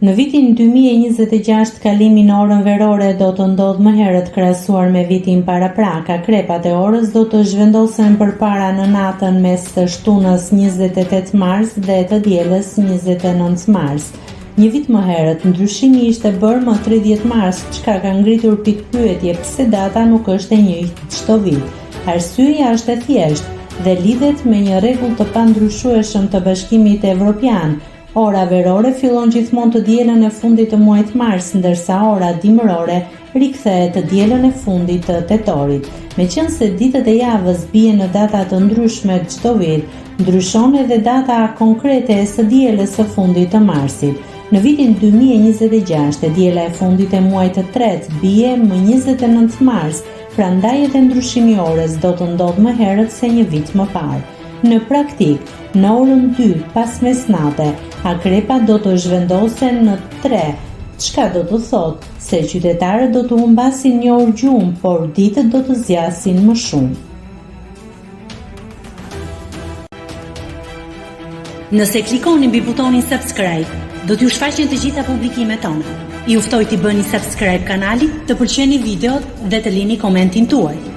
Në vitin 2026 kalimi në orën verore do të ndodhë më herët krahasuar me vitin parapraka. Krepat e orës do të zhvendosen përpara në natën mes të shtunës 28 mars dhe të dielës 29 mars. Një vit më herët, ndryshimi ishte bërë më 30 mars, çka ka ngritur pikpyetje pse data nuk është e njëjtë çdo vit. Arsyeja është e thjeshtë dhe lidhet me një rregull të pandryshueshëm të Bashkimit Evropian. Ora verore fillon gjithmonë të dielën e fundit të muajit mars, ndërsa ora dimërore rikthehet të dielën e fundit të tetorit. Meqense ditët e javës bien në data të ndryshme çdo vit, ndryshon edhe data konkrete e së dielës së fundit të marsit. Në vitin 2026, diela e fundit e muajit të tretë bie më 29 mars, prandaj edhe ndryshimi i orës do të ndodhë më herët se një vit më parë. Në praktik, në orën 2 pas mesnate, akrepat do të zhvendosen në 3, çka do të thotë se qytetarët do të humbasin një orë gjumë, por ditët do të zgjasin më shumë. Nëse klikoni mbi butonin subscribe, do t'ju shfaqen të gjitha publikimet tona. Ju ftoj t'i bëni subscribe kanalit, të pëlqeni videot dhe të lini komentin tuaj.